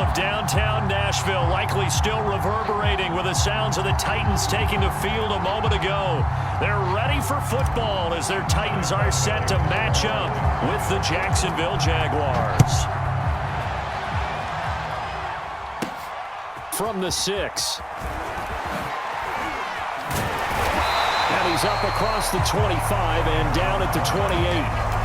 of downtown Nashville, likely still reverberating with the sounds of the Titans taking the field a moment ago. They're ready for football as their Titans are set to match up with the Jacksonville Jaguars. From the 6. And he's up across the 25 and down at the 28.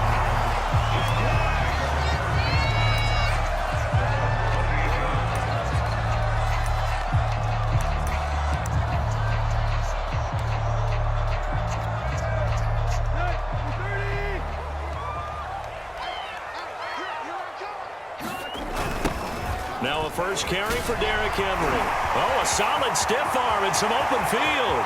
Now a first carry for Derrick Henry. Oh, a solid stiff arm and some open field.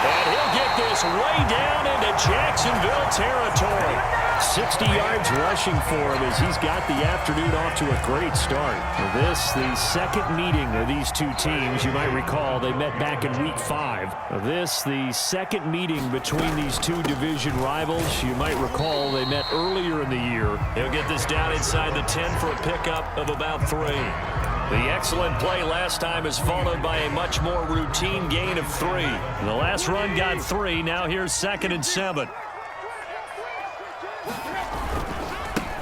And he'll get this way down into Jacksonville territory. 60 yards rushing for him as he's got the afternoon off to a great start. This, the second meeting of these two teams. You might recall they met back in Week 5. This, the second meeting between these two division rivals. You might recall they met earlier in the year. He'll get this down inside the 10 for a pickup of about 3. The excellent play last time is followed by a much more routine gain of 3. The last run got 3. Now here's 2nd and 7.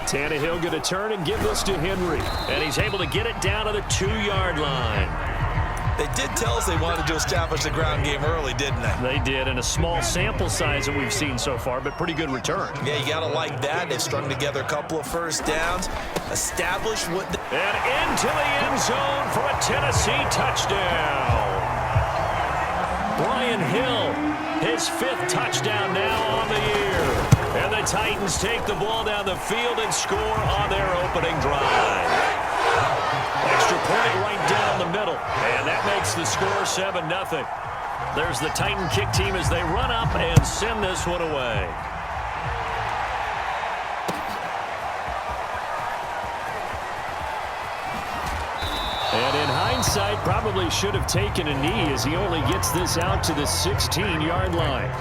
Tannehill going to turn and give this to Henry. And he's able to get it down to the 2-yard line. They did tell us they wanted to establish the ground game early, didn't they? They did, and a small sample size that we've seen so far, but pretty good return. Yeah, you got to like that. They've strung together a couple of first downs, established what... And into the end zone for a Tennessee touchdown. Brian Hill, his 5th touchdown now on the year. And the Titans take the ball down the field and score on their opening drive. Extra point right down the middle. And that makes the score 7-0. There's the Titan kick team as they run up and send this one away. And in hindsight, probably should have taken a knee as he only gets this out to the 16-yard line.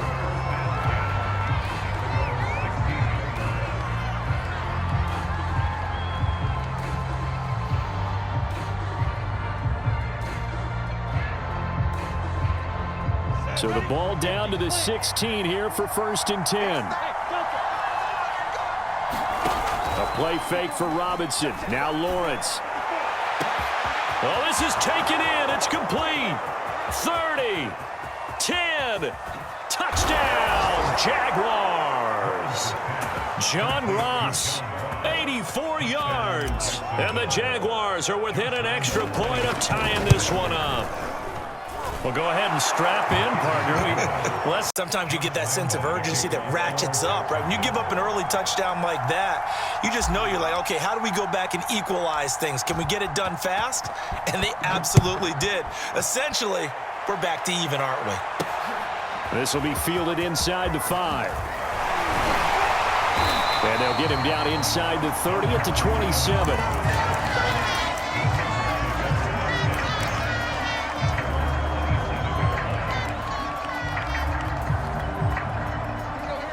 So the ball down to the 16 here for 1st and 10. A play fake for Robinson. Now Lawrence. Oh, this is taken in. It's complete. 30. 10. Touchdown, Jaguars. John Ross, 84 yards. And the Jaguars are within an extra point of tying this one up. Well, go ahead and strap in, partner. Sometimes you get that sense of urgency that ratchets up, right? When you give up an early touchdown like that, you just know you're like, okay, how do we go back and equalize things? Can we get it done fast? And they absolutely did. Essentially, we're back to even, aren't we? This will be fielded inside the 5. And they'll get him down inside the 30 at the 27.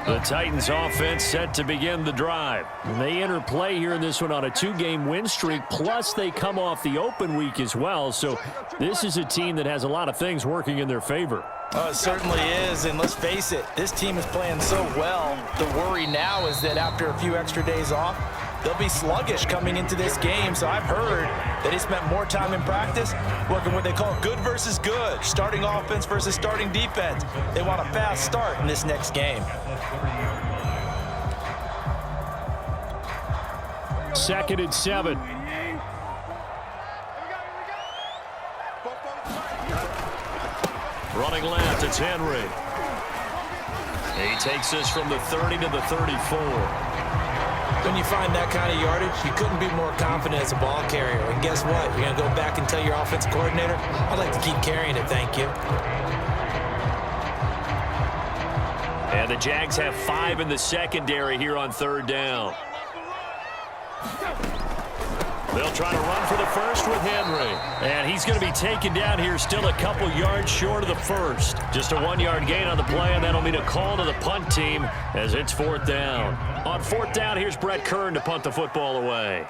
The Titans offense set to begin the drive. And they enter play here in this one on a 2-game win streak, plus they come off the open week as well. So this is a team that has a lot of things working in their favor. Oh, it certainly is, and let's face it, this team is playing so well. The worry now is that after a few extra days off, they'll be sluggish coming into this game. So I've heard that they spent more time in practice working what they call good versus good, starting offense versus starting defense. They want a fast start in this next game. 2nd and 7. Running left, it's Henry. He takes this from the 30 to the 34. When you find that kind of yardage, you couldn't be more confident as a ball carrier. And guess what? You're going to go back and tell your offensive coordinator, I'd like to keep carrying it, thank you. And the Jags have 5 in the secondary here on 3rd down. They'll try to run for the first with Henry. And he's going to be taken down here, still a couple yards short of the first. Just a 1-yard gain on the play, and that'll mean a call to the punt team as it's 4th down. On 4th down, here's Brett Kern to punt the football away.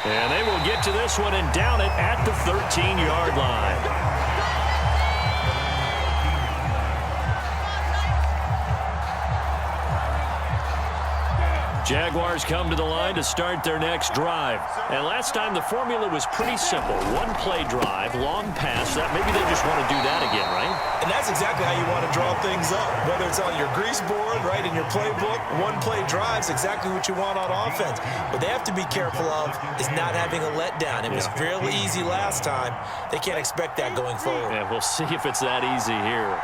And they will get to this one and down it at the 13-yard line. Jaguars come to the line to start their next drive. And last time the formula was pretty simple. 1-play drive, long pass. That maybe they just want to do that again, right? And that's exactly how you want to draw things up. Whether it's on your grease board, right, in your playbook, 1-play drive's exactly what you want on offense. What they have to be careful of is not having a letdown. It was really easy last time. They can't expect that going forward. Yeah, we'll see if it's that easy here.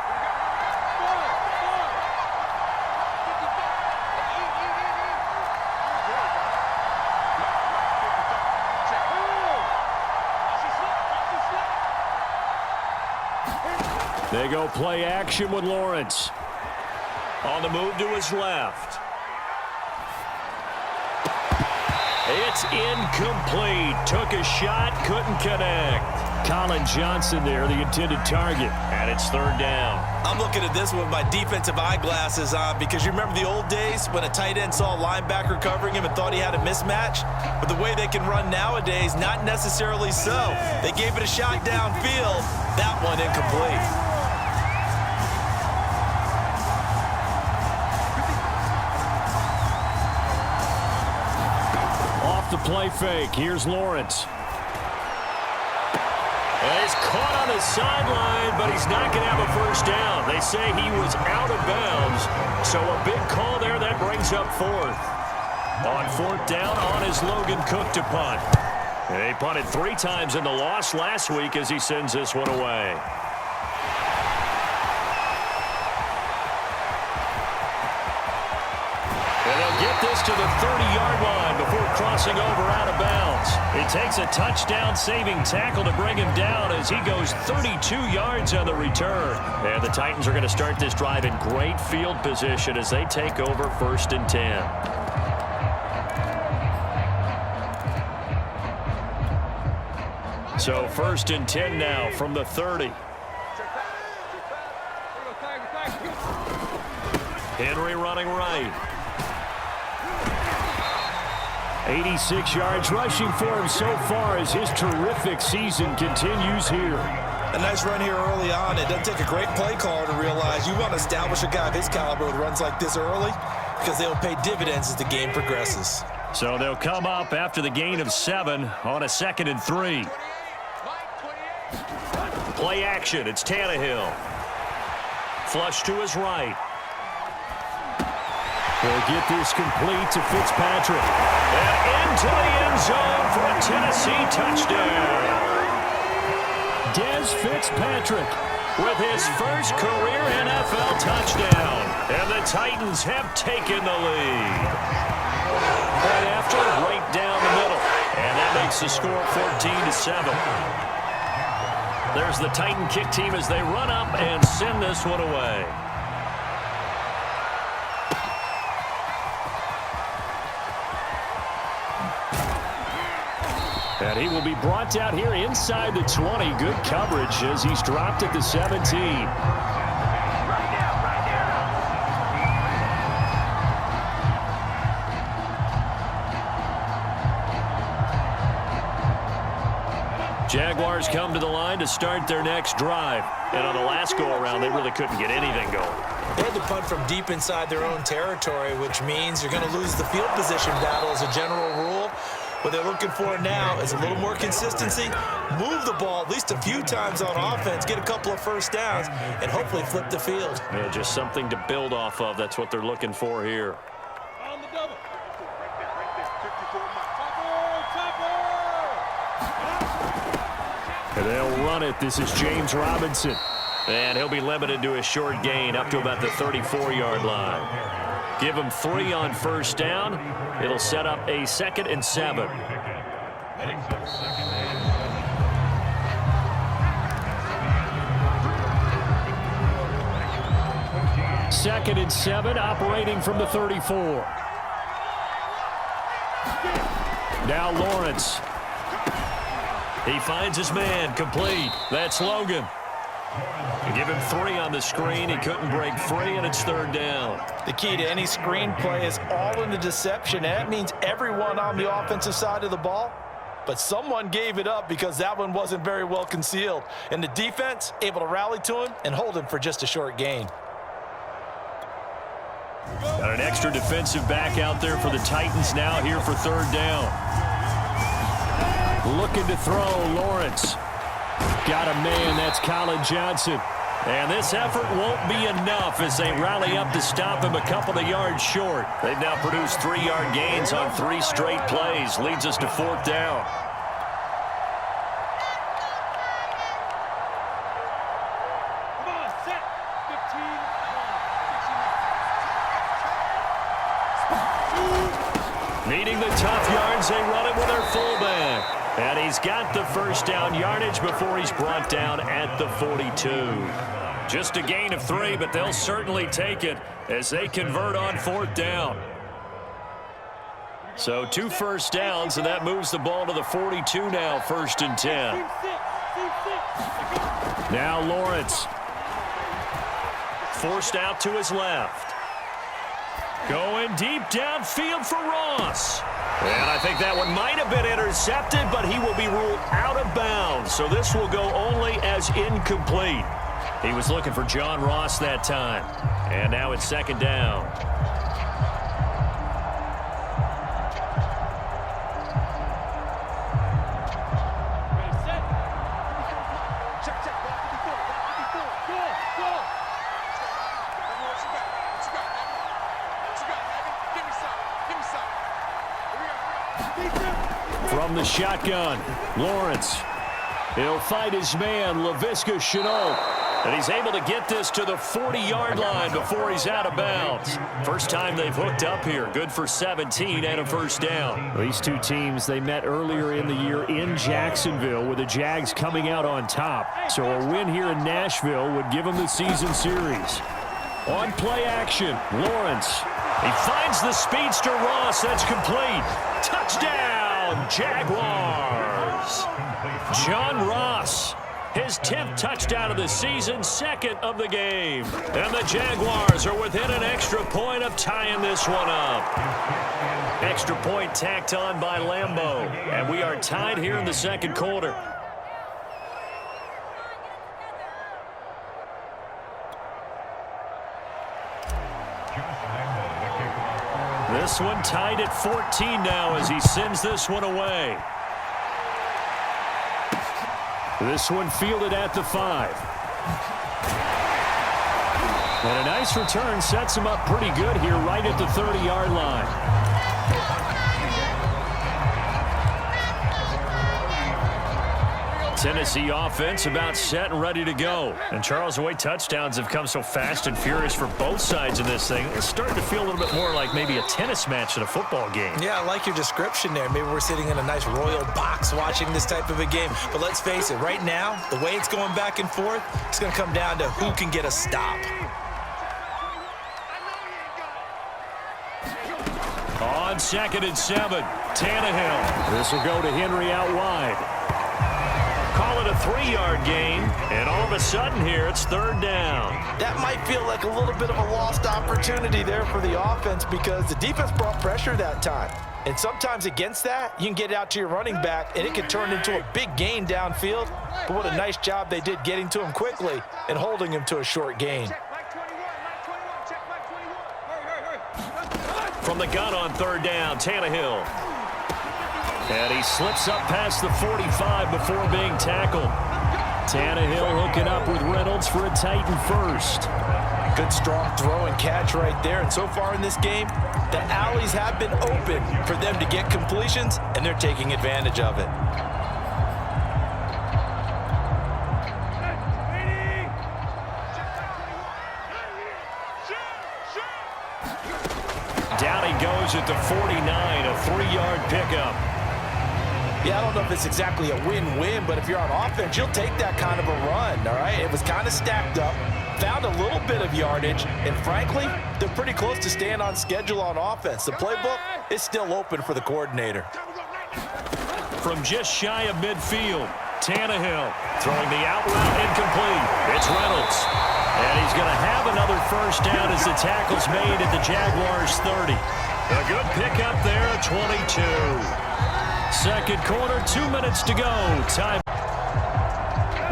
They go play action with Lawrence. On the move to his left. It's incomplete. Took a shot, couldn't connect. Colin Johnson there, the intended target. And it's 3rd down. I'm looking at this with my defensive eyeglasses on because you remember the old days when a tight end saw a linebacker covering him and thought he had a mismatch? But the way they can run nowadays, not necessarily so. They gave it a shot downfield. That one incomplete. The play fake. Here's Lawrence. And he's caught on the sideline, but he's not going to have a first down. They say he was out of bounds. So a big call there. That brings up 4th. On 4th down, on is Logan Cook to punt. And he punted 3 times in the loss last week as he sends this one away. Get this to the 30-yard line before crossing over out of bounds. It takes a touchdown-saving tackle to bring him down as he goes 32 yards on the return. And the Titans are going to start this drive in great field position as they take over 1st and 10. So 1st and 10 now from the 30. Henry running right. 86 yards rushing for him so far as his terrific season continues here. A nice run here early on. It doesn't take a great play caller to realize you want to establish a guy of his caliber with runs like this early because they'll pay dividends as the game progresses. So they'll come up after the gain of 7 on a 2nd and 3. Play action. It's Tannehill. Flush to his right. They'll get this complete to Fitzpatrick. And into the end zone for a Tennessee touchdown. Dez Fitzpatrick with his first career NFL touchdown. And the Titans have taken the lead. And after, right down the middle. And that makes the score 14-7. There's the Titan kick team as they run up and send this one away. And he will be brought down here inside the 20. Good coverage as he's dropped at the 17. Jaguars come to the line to start their next drive. And on the last go-around, they really couldn't get anything going. They had to punt from deep inside their own territory, which means you're going to lose the field position battle as a general rule. What they're looking for now is a little more consistency, move the ball at least a few times on offense, get a couple of first downs, and hopefully flip the field. Yeah, just something to build off of. That's what they're looking for here. On the double. And they'll run it. This is James Robinson. And he'll be limited to a short gain up to about the 34-yard line. Give him 3 on first down. It'll set up a 2nd and 7. 2nd and 7, operating from the 34. Now Lawrence. He finds his man, complete. That's Logan. Give him 3 on the screen. He couldn't break free, and it's 3rd down. The key to any screen play is all in the deception. That means everyone on the offensive side of the ball, but someone gave it up because that one wasn't very well concealed. And the defense able to rally to him and hold him for just a short gain. Got an extra defensive back out there for the Titans now here for 3rd down. Looking to throw, Lawrence. Got a man, that's Colin Johnson. And this effort won't be enough as they rally up to stop him a couple of yards short. They've now produced 3-yard gains on 3 straight plays. Leads us to 4th down. Needing the tough yards, they run it with their fullback. And he's got the 1st down yardage before he's brought down at the 42. Just a gain of 3, but they'll certainly take it as they convert on 4th down. So 2 first downs, and that moves the ball to the 42 now, 1st and 10. Now Lawrence. Forced out to his left. Going deep downfield for Ross. And I think that one might have been intercepted, but he will be ruled out of bounds. So this will go only as incomplete. He was looking for John Ross that time. And now it's 2nd down. From the shotgun, Lawrence. He'll fight his man, Laviska Shenault. And he's able to get this to the 40-yard line before he's out of bounds. First time they've hooked up here. Good for 17 and a 1st down. These two teams, they met earlier in the year in Jacksonville with the Jags coming out on top. So a win here in Nashville would give them the season series. On play action, Lawrence. He finds the speedster Ross. That's complete. Touchdown, Jaguars. John Ross, his 10th touchdown of the season, 2nd of the game. And the Jaguars are within an extra point of tying this one up. Extra point tacked on by Lambeau. And we are tied here in the 2nd quarter. This one tied at 14 now as he sends this one away. This one fielded at the 5. And a nice return sets him up pretty good here right at the 30-yard line. Tennessee offense about set and ready to go. And Charles, the way touchdowns have come so fast and furious for both sides of this thing, it's starting to feel a little bit more like maybe a tennis match in a football game. Yeah, I like your description there. Maybe we're sitting in a nice royal box watching this type of a game. But let's face it, right now, the way it's going back and forth, it's going to come down to who can get a stop. On 2nd and 7, Tannehill. This will go to Henry out wide. Call it a 3-yard gain, and all of a sudden here, it's 3rd down. That might feel like a little bit of a lost opportunity there for the offense because the defense brought pressure that time. And sometimes against that, you can get out to your running back, and it can turn into a big gain downfield. But what a nice job they did getting to him quickly and holding him to a short gain. From the gun on 3rd down, Tannehill. And he slips up past the 45 before being tackled. Tannehill hooking up with Reynolds for a Titan first. Good strong throw and catch right there. And so far in this game, the alleys have been open for them to get completions, and they're taking advantage of it. Down he goes at the 49, a 3-yard pickup. Yeah, I don't know if it's exactly a win-win, but if you're on offense, you'll take that kind of a run, all right? It was kind of stacked up. found a little bit of yardage, and frankly, they're pretty close to staying on schedule on offense. The playbook is still open for the coordinator. From just shy of midfield, Tannehill throwing the out route incomplete. It's Reynolds. And he's going to have another first down as the tackle's made at the Jaguars' 30. A good pickup there at 22. Second quarter, 2 minutes to go. Time.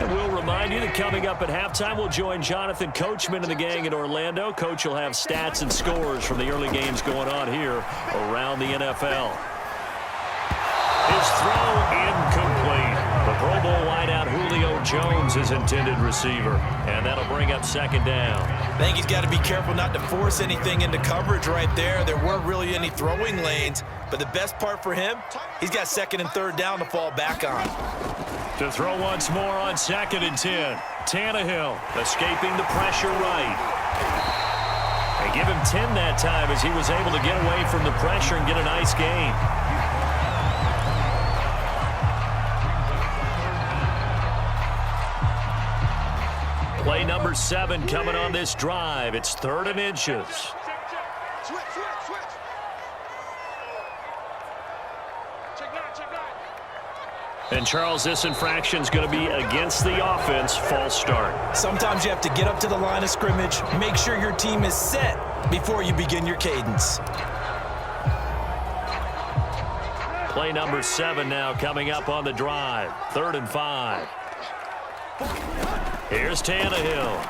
And we'll remind you that coming up at halftime, we'll join Jonathan Coachman and the gang in Orlando. Coach will have stats and scores from the early games going on here around the NFL. His throw incomplete. The Pro Bowl wideout Julio Jones is intended receiver, and that'll bring up second down. I think he's got to be careful not to force anything into coverage right there. There weren't really any throwing lanes, but the best part for him, he's got second and third down to fall back on. To throw once more on 2nd and 10. Tannehill escaping the pressure right. They give him 10 that time as he was able to get away from the pressure and get a nice gain. Play number 7 coming on this drive. It's 3rd and inches. And, Charles, this infraction's going to be against the offense. False start. Sometimes you have to get up to the line of scrimmage, make sure your team is set before you begin your cadence. Play number 7 now coming up on the drive. 3rd and 5. Here's Tannehill.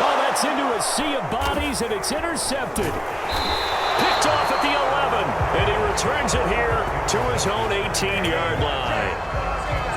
Oh, that's into a sea of bodies, and it's intercepted. Picked off at the 11, and he returns it here to his own 18-yard line.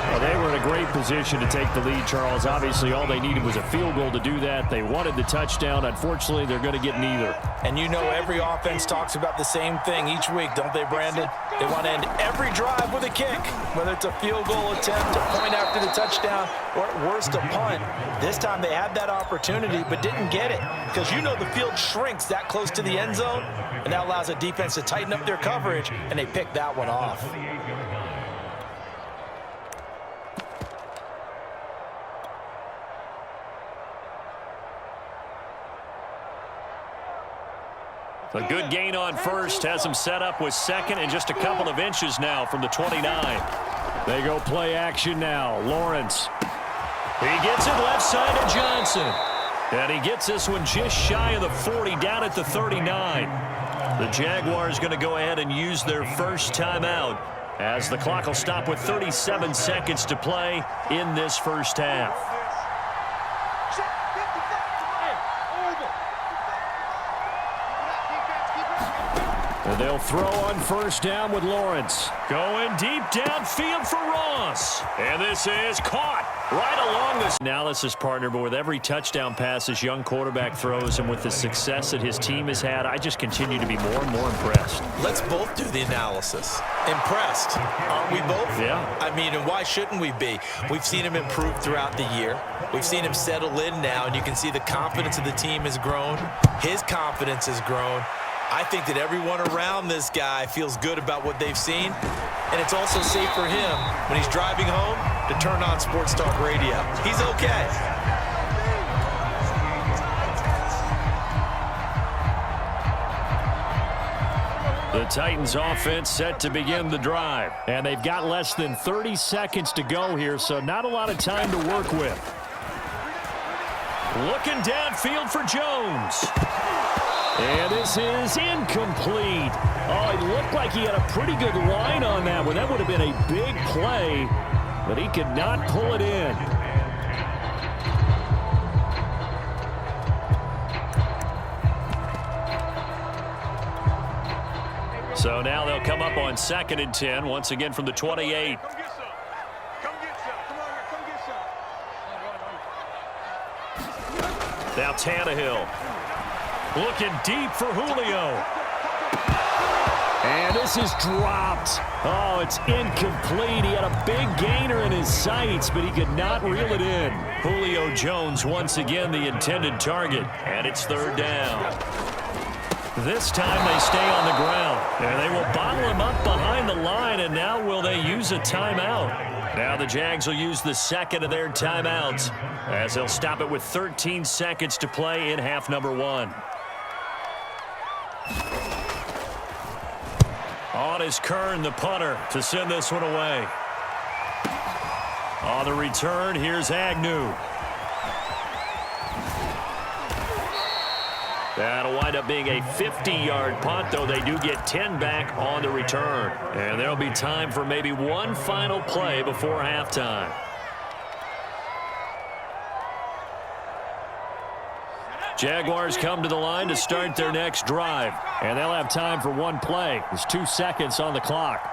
Well, they were in a great position to take the lead, Charles. Obviously, all they needed was a field goal to do that. They wanted the touchdown. Unfortunately, they're going to get neither. And you know every offense talks about the same thing each week, don't they, Brandon? They want to end every drive with a kick, whether it's a field goal attempt, a point after the touchdown, or at worst a punt. This time they had that opportunity but didn't get it because you know the field shrinks that close to the end zone, and that allows a defense to tighten up their coverage, and they picked that one off. A good gain on first has him set up with 2nd and just a couple of inches now from the 29. They go play action now. Lawrence. He gets it left side to Johnson. And he gets this one just shy of the 40 down at the 39. The Jaguars going to go ahead and use their first timeout as the clock will stop with 37 seconds to play in this first half. And they'll throw on first down with Lawrence. Going deep downfield for Ross. And this is caught right along this analysis partner. But with every touchdown pass this young quarterback throws and with the success that his team has had, I just continue to be more and more impressed. Let's both do the analysis. Impressed. Aren't we both? Yeah. I mean, and why shouldn't we be? We've seen him improve throughout the year. We've seen him settle in now, and you can see the confidence of the team has grown. His confidence has grown. I think that everyone around this guy feels good about what they've seen, and it's also safe for him when he's driving home to turn on Sports Talk Radio. He's okay. The Titans offense set to begin the drive, and they've got less than 30 seconds to go here, so not a lot of time to work with. Looking downfield for Jones. And this is incomplete. Oh, it looked like he had a pretty good line on that one. That would have been a big play, but he could not pull it in. So now they'll come up on 2nd and 10, once again from the 28. Now Tannehill. Looking deep for Julio. And this is dropped. Oh, it's incomplete. He had a big gainer in his sights, but he could not reel it in. Julio Jones once again the intended target. And it's 3rd down. This time they stay on the ground. And they will bottle him up behind the line. And now will they use a timeout? Now the Jags will use the second of their timeouts as they'll stop it with 13 seconds to play in half number 1. On is Kern, the punter, to send this one away. On the return, here's Agnew. That'll wind up being a 50-yard punt, though they do get 10 back on the return. And there'll be time for maybe one final play before halftime. Jaguars come to the line to start their next drive. And they'll have time for one play. There's 2 seconds on the clock.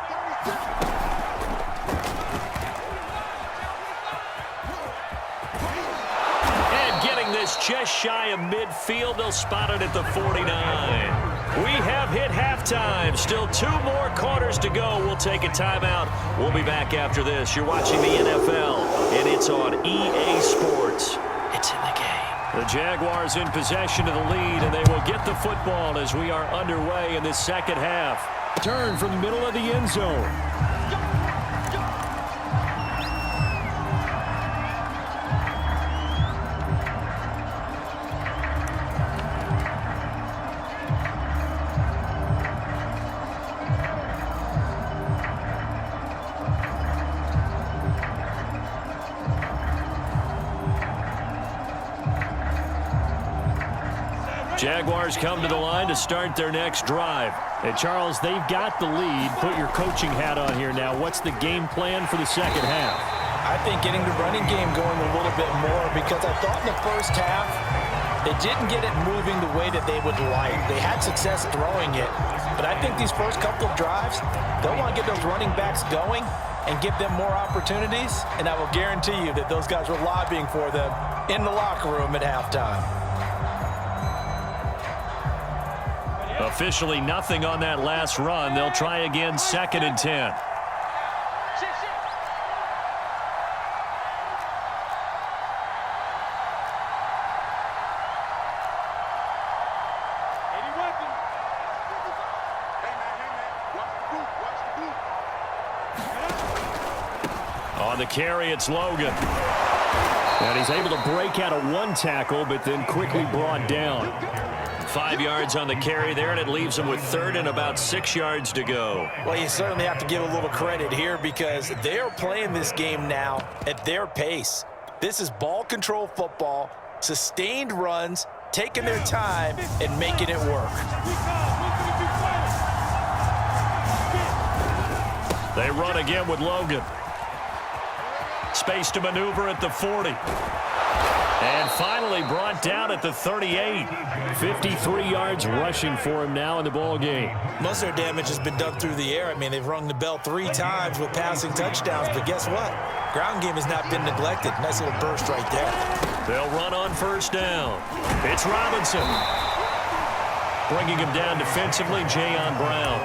Just shy of midfield. They'll spot it at the 49. We have hit halftime. Still 2 more quarters to go. We'll take a timeout. We'll be back after this. You're watching the NFL, and it's on EA Sports. It's in the game. The Jaguars in possession of the lead, and they will get the football as we are underway in this second half. Turn from the middle of the end zone. Jaguars come to the line to start their next drive. And Charles, they've got the lead. Put your coaching hat on here now. What's the game plan for the second half? I think getting the running game going a little bit more, because I thought in the first half they didn't get it moving the way that they would like. They had success throwing it, but I think these first couple of drives, they'll want to get those running backs going and give them more opportunities, and I will guarantee you that those guys were lobbying for them in the locker room at halftime. Officially nothing on that last run. They'll try again, 2nd and 10. On the carry, it's Logan. And he's able to break out of 1 tackle, but then quickly brought down. 5 yards on the carry there, and it leaves them with 3rd and about 6 yards to go. Well, you certainly have to give a little credit here, because they are playing this game now at their pace. This is ball control football, sustained runs, taking their time and making it work. They run again with Logan. Space to maneuver at the 40. And finally brought down at the 38. 53 yards rushing for him now in the ball game. Most of their damage has been done through the air. I mean, they've rung the bell 3 times with passing touchdowns, but guess what? Ground game has not been neglected. Nice little burst right there. They'll run on 1st down. It's Robinson. Bringing him down defensively, Jayon Brown.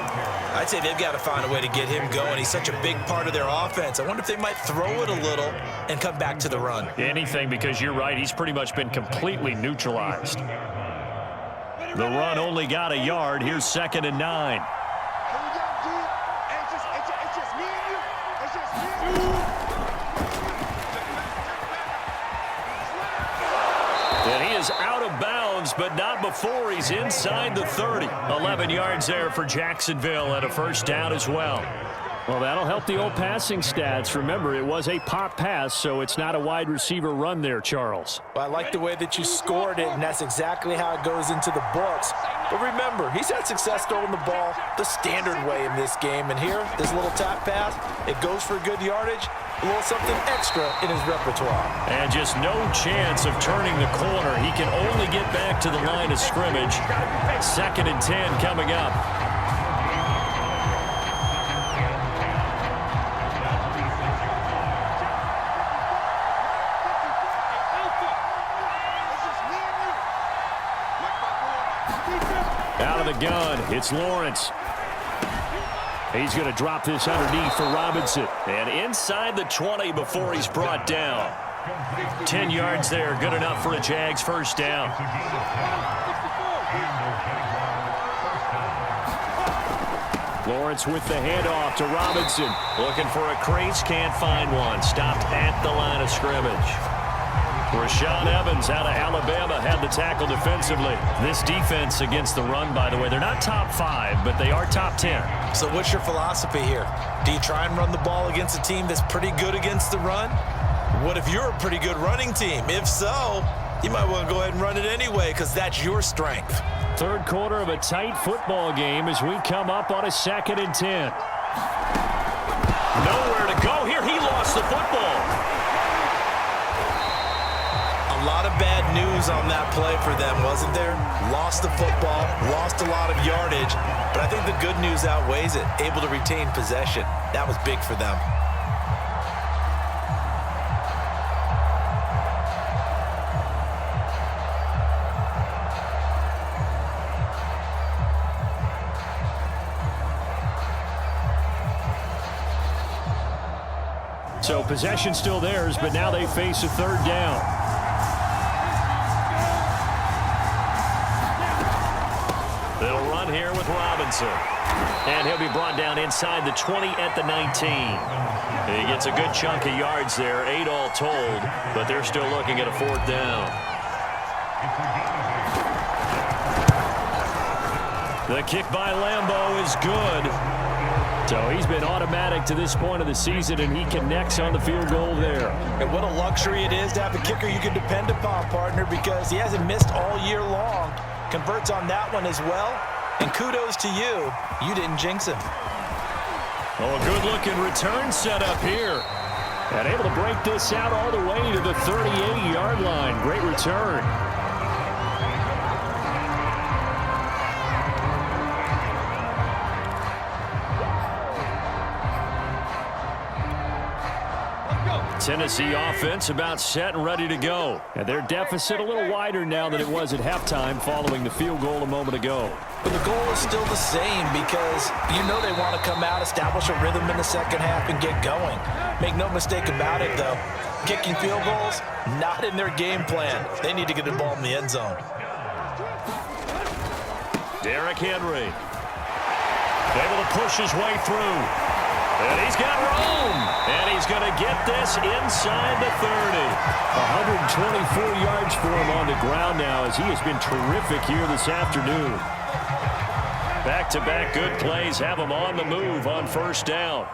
I'd say they've got to find a way to get him going. He's such a big part of their offense. I wonder if they might throw it a little and come back to the run. Anything, because you're right. He's pretty much been completely neutralized. The run only got a yard. Here's 2nd and 9. And he is out of bounds, but not before he's inside the 30. 11 yards there for Jacksonville and a 1st down as well. Well, that'll help the old passing stats. Remember, it was a pop pass, so it's not a wide receiver run there, Charles. Well, I like the way that you scored it, and that's exactly how it goes into the books. But remember, he's had success throwing the ball the standard way in this game. And here, this little top pass, it goes for good yardage, a little something extra in his repertoire. And just no chance of turning the corner. He can only get back to the line of scrimmage. 2nd and 10 coming up. Out of the gun, it's Lawrence. He's going to drop this underneath for Robinson. And inside the 20 before he's brought down. 10 yards there, good enough for a Jags 1st down. Lawrence with the handoff to Robinson. Looking for a crease, can't find one. Stopped at the line of scrimmage. Rashaan Evans out of Alabama had the tackle defensively. This defense against the run, by the way, they're not top 5, but they are top 10. So what's your philosophy here? Do you try and run the ball against a team that's pretty good against the run? What if you're a pretty good running team? If so, you might want to go ahead and run it anyway because that's your strength. Third quarter of a tight football game as we come up on a 2nd and 10. Nowhere to go here. He lost the football. A lot of bad news on that play for them, wasn't there? Lost the football, lost a lot of yardage, but I think the good news outweighs it. Able to retain possession. That was big for them. So possession still theirs, but now they face a 3rd down. They'll run here with Robinson. And he'll be brought down inside the 20 at the 19. He gets a good chunk of yards there, 8 all told, but they're still looking at a 4th down. The kick by Lambeau is good. So he's been automatic to this point of the season, and he connects on the field goal there. And what a luxury it is to have a kicker you can depend upon, partner, because he hasn't missed all year long. Converts on that one as well. And kudos to you. You didn't jinx him. Oh, a good-looking return set up here. And able to break this out all the way to the 38-yard line. Great return. Tennessee offense about set and ready to go. And their deficit a little wider now than it was at halftime following the field goal a moment ago. But the goal is still the same because you know they want to come out, establish a rhythm in the second half, and get going. Make no mistake about it, though. Kicking field goals, not in their game plan. They need to get the ball in the end zone. Derrick Henry able to push his way through. And he's got room. And he's going to get this inside the 30. 124 yards for him on the ground now as he has been terrific here this afternoon. Back-to-back good plays have him on the move on 1st down.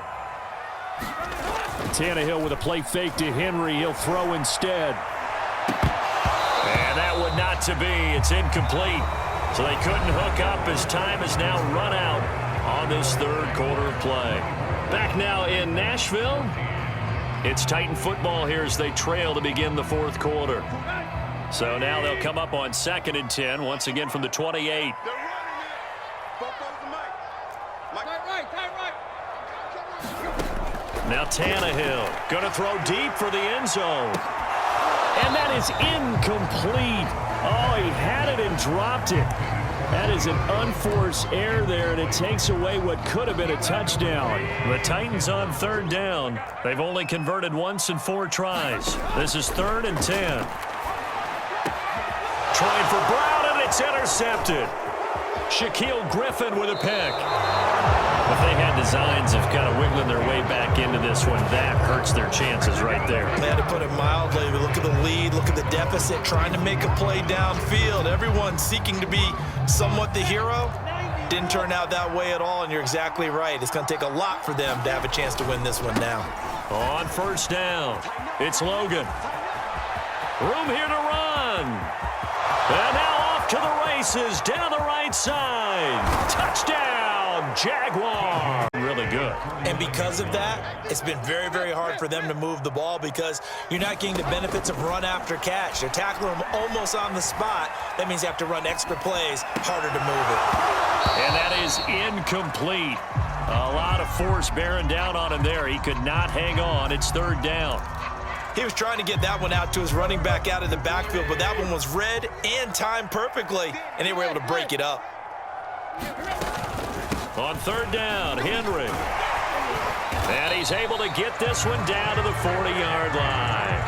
Tannehill with a play fake to Henry. He'll throw instead. And that would not to be. It's incomplete. So they couldn't hook up as time has now run out on this 3rd quarter of play. Back now in Nashville. It's Titan football here as they trail to begin the 4th quarter. So now they'll come up on 2nd and 10, once again from the 28. Now Tannehill going to throw deep for the end zone. And that is incomplete. Oh, he had it and dropped it. That is an unforced error there, and it takes away what could have been a touchdown. The Titans on 3rd down. They've only converted once in 4 tries. This is 3rd and 10. Trying for Brown, and it's intercepted. Shaquille Griffin with a pick. If they had designs of kind of wiggling their way back into this one, that hurts their chances right there. They had to put it mildly. Look at the lead, look at the deficit, trying to make a play downfield. Everyone seeking to be somewhat the hero. Didn't turn out that way at all, and you're exactly right. It's going to take a lot for them to have a chance to win this one now. On 1st down, it's Logan. Room here to run. And now off to the races, down the right side. Touchdown, Jaguar. Really good. And because of that, it's been very, very hard for them to move the ball because you're not getting the benefits of run after catch. They're tackling them almost on the spot. That means you have to run extra plays, harder to move it. And that is incomplete. A lot of force bearing down on him there. He could not hang on. It's 3rd down. He was trying to get that one out to his running back out of the backfield, but that one was read and timed perfectly, and they were able to break it up. On 3rd down, Henry. And he's able to get this one down to the 40-yard line.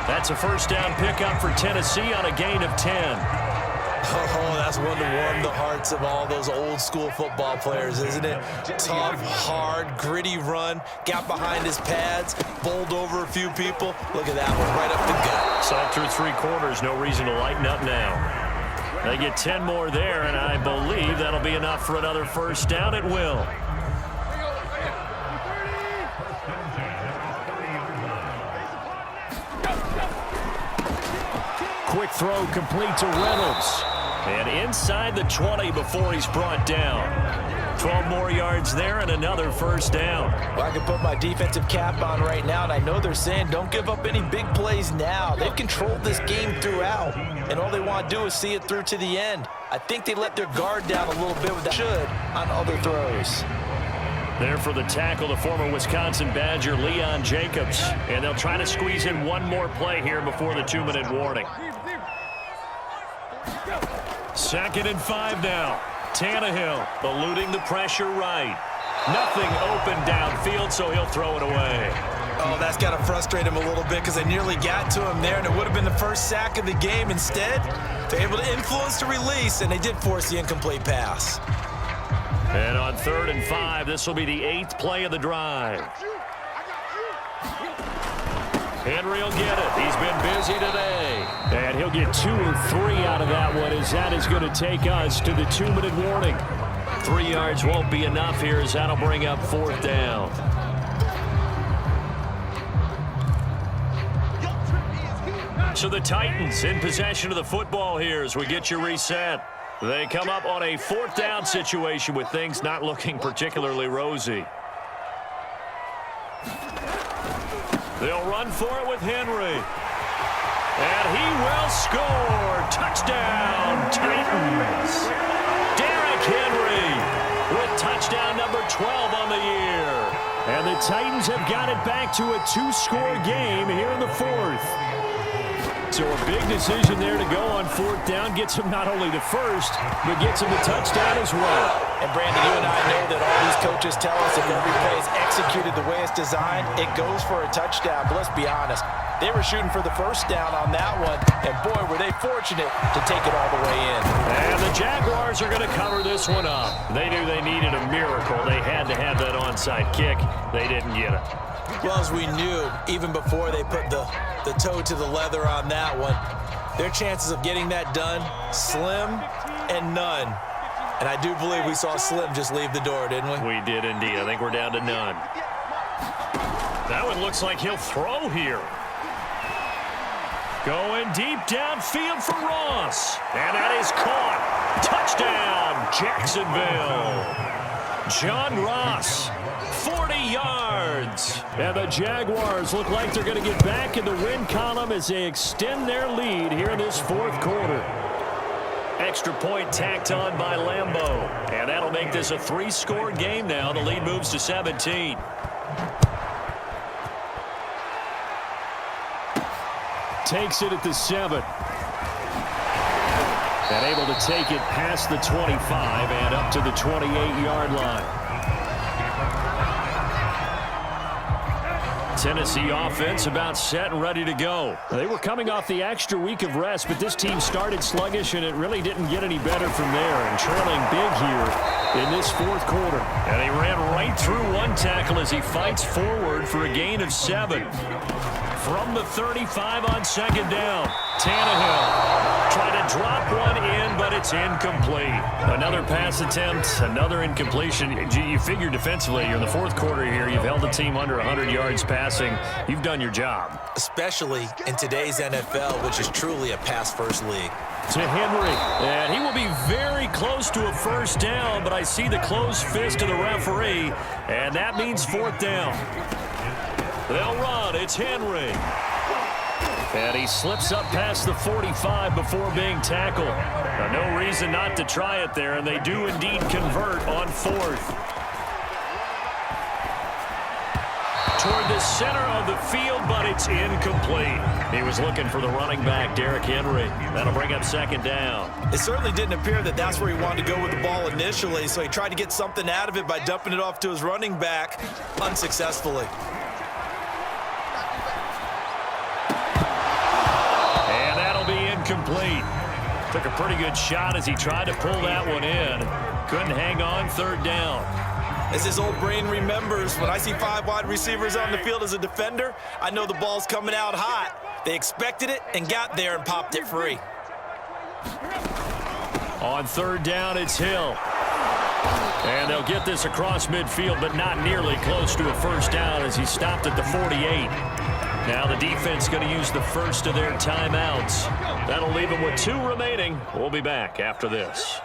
That's a 1st down pickup for Tennessee on a gain of 10. Oh, that's one to warm the hearts of all those old school football players, isn't it? Tough, hard, gritty run, got behind his pads, bowled over a few people. Look at that one, right up the gut. Saw through 3 quarters, no reason to lighten up now. They get 10 more there, and I believe that'll be enough for another first down. It will. Quick throw complete to Reynolds. And inside the 20 before he's brought down. 12 more yards there and another first down. Well, I can put my defensive cap on right now, and I know they're saying don't give up any big plays now. They've controlled this game throughout, and all they want to do is see it through to the end. I think they let their guard down a little bit with that should on other throws. There for the tackle, the former Wisconsin Badger, Leon Jacobs. And they'll try to squeeze in one more play here before the 2-minute warning. 2nd and 5 now. Tannehill eluding the pressure right. Nothing open downfield, so he'll throw it away. Oh, that's got to frustrate him a little bit because they nearly got to him there, and it would have been the first sack of the game. Instead, they're able to influence the release, and they did force the incomplete pass. And on 3rd and 5, this will be the 8th play of the drive. Henry will get it. He's been busy today. And he'll get 2 or 3 out of that one, as that is going to take us to the 2-minute warning. 3 yards won't be enough here, as that'll bring up 4th down. So the Titans in possession of the football here as we get you reset. They come up on a 4th down situation with things not looking particularly rosy. They'll run for it with Henry. And he will score. Touchdown, Titans. Derrick Henry with touchdown number 12 on the year. And the Titans have got it back to a 2-score game here in the 4th. So a big decision there to go on 4th down. Gets him not only the first, but gets him the touchdown as well. And Brandon, you and I know that all these coaches tell us if every play is executed the way it's designed, it goes for a touchdown. But let's be honest, they were shooting for the first down on that one, and boy, were they fortunate to take it all the way in. And the Jaguars are going to cover this one up. They knew they needed a miracle. They had to have that onside kick. They didn't get it. Well, as we knew, even before they put the toe to the leather on that one, their chances of getting that done, slim and none. And I do believe we saw Slim just leave the door, didn't we? We did indeed. I think we're down to none. That one looks like he'll throw here. Going deep downfield for Ross. And that is caught. Touchdown, Jacksonville. John Ross, 40 yards. And the Jaguars look like they're going to get back in the win column as they extend their lead here in this 4th quarter. Extra point tacked on by Lambeau. And that'll make this a 3-score game now. The lead moves to 17. Takes it at the 7. And able to take it past the 25 and up to the 28-yard line. Tennessee offense about set and ready to go. They were coming off the extra week of rest, but this team started sluggish, and it really didn't get any better from there. And trailing big here in this 4th quarter. And he ran right through one tackle as he fights forward for a gain of 7. From the 35 on 2nd down, Tannehill trying to drop one in, but it's incomplete. Another pass attempt, another incompletion. You figure defensively, you're in the 4th quarter here. You've held the team under 100 yards passing. You've done your job. Especially in today's NFL, which is truly a pass-first league. To Henry, and he will be very close to a first down, but I see the closed fist of the referee, and that means 4th down. They'll run. It's Henry. And he slips up past the 45 before being tackled. Now, no reason not to try it there, and they do indeed convert on 4th. Toward the center of the field, but it's incomplete. He was looking for the running back, Derrick Henry. That'll bring up 2nd down. It certainly didn't appear that that's where he wanted to go with the ball initially, so he tried to get something out of it by dumping it off to his running back unsuccessfully. Complete. Took a pretty good shot as he tried to pull that one in. Couldn't hang on, third down. As his old brain remembers, when I see 5 wide receivers on the field as a defender, I know the ball's coming out hot. They expected it and got there and popped it free. On third down, it's Hill. And they'll get this across midfield, but not nearly close to a first down as he stopped at the 48. Now the defense going to use the first of their timeouts. That'll leave them with 2 remaining. We'll be back after this.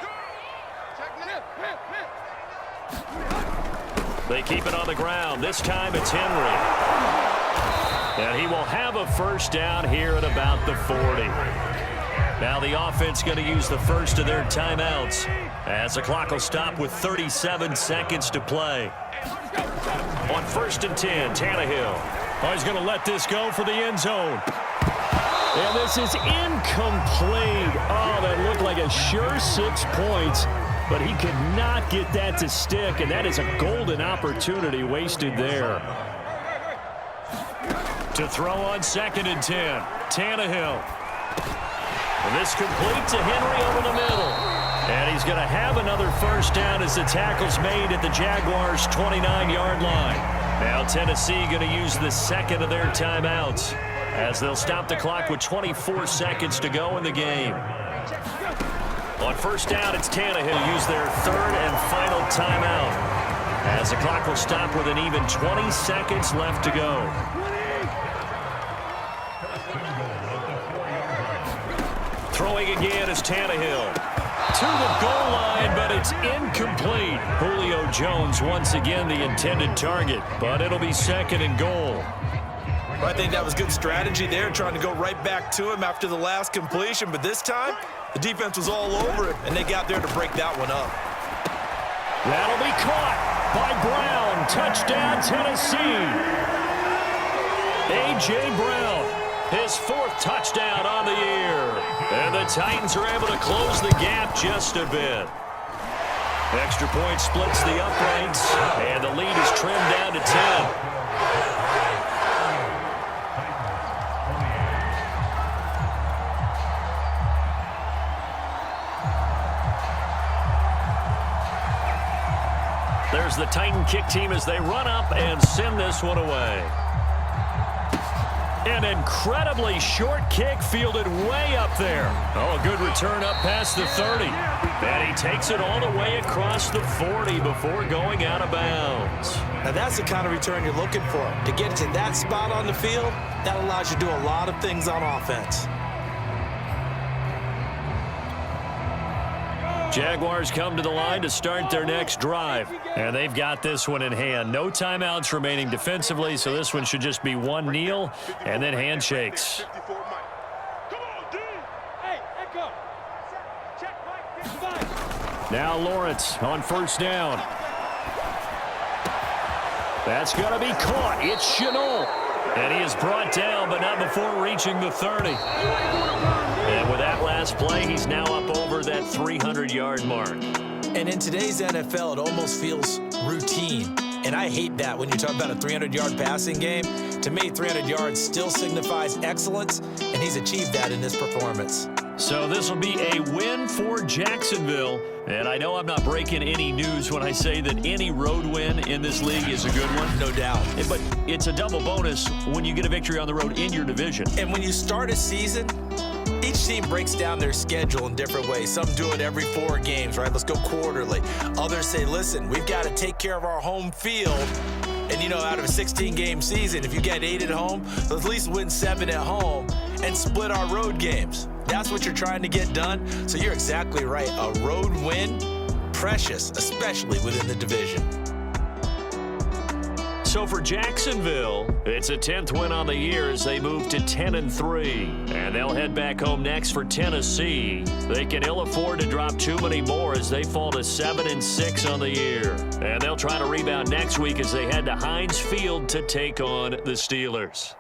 They keep it on the ground. This time it's Henry. And he will have a first down here at about the 40. Now the offense going to use the first of their timeouts as the clock will stop with 37 seconds to play. On 1st and 10, Tannehill. Oh, he's going to let this go for the end zone. And this is incomplete. Oh, that looked like a sure 6 points, but he could not get that to stick, and that is a golden opportunity wasted there. To throw on 2nd and 10, Tannehill. And this complete to Henry over the middle. And he's going to have another first down as the tackle's made at the Jaguars' 29-yard line. Now Tennessee going to use the second of their timeouts as they'll stop the clock with 24 seconds to go in the game. On first down, it's Tannehill use their 3rd and final timeout as the clock will stop with an even 20 seconds left to go. Throwing again is Tannehill. To the goal line, but it's incomplete. Julio Jones once again the intended target, but it'll be 2nd and goal. I think that was good strategy there, trying to go right back to him after the last completion, but this time the defense was all over it, and they got there to break that one up. That'll be caught by Brown. Touchdown, Tennessee. A.J. Brown, his 4th touchdown on the year. And the Titans are able to close the gap just a bit. Extra point splits the uprights, and the lead is trimmed down to 10. There's the Titan kick team as they run up and send this one away. An incredibly short kick fielded way up there. Oh, a good return up past the 30. And he takes it all the way across the 40 before going out of bounds. Now that's the kind of return you're looking for. To get to that spot on the field, that allows you to do a lot of things on offense. Jaguars come to the line to start their next drive. And they've got this one in hand. No timeouts remaining defensively, so this one should just be one kneel and then handshakes. Now Lawrence on first down. That's going to be caught. It's Chenault. And he is brought down, but not before reaching the 30. And with that last play, he's now up over that 300-yard mark. And in today's NFL, it almost feels routine. And I hate that when you talk about a 300-yard passing game. To me, 300 yards still signifies excellence, and he's achieved that in this performance. So this will be a win for Jacksonville. And I know I'm not breaking any news when I say that any road win in this league is a good one. No doubt. But it's a double bonus when you get a victory on the road in your division. And when you start a season, each team breaks down their schedule in different ways. Some do it every 4 games, right? Let's go quarterly. Others say, listen, we've got to take care of our home field. And, you know, out of a 16-game season, if you get 8 at home, let's at least win 7 at home and split our road games. That's what you're trying to get done. So you're exactly right. A road win, precious, especially within the division. So for Jacksonville, it's a 10th win on the year as they move to 10-3. And they'll head back home next for Tennessee. They can ill afford to drop too many more as they fall to 7-6 on the year. And they'll try to rebound next week as they head to Heinz Field to take on the Steelers.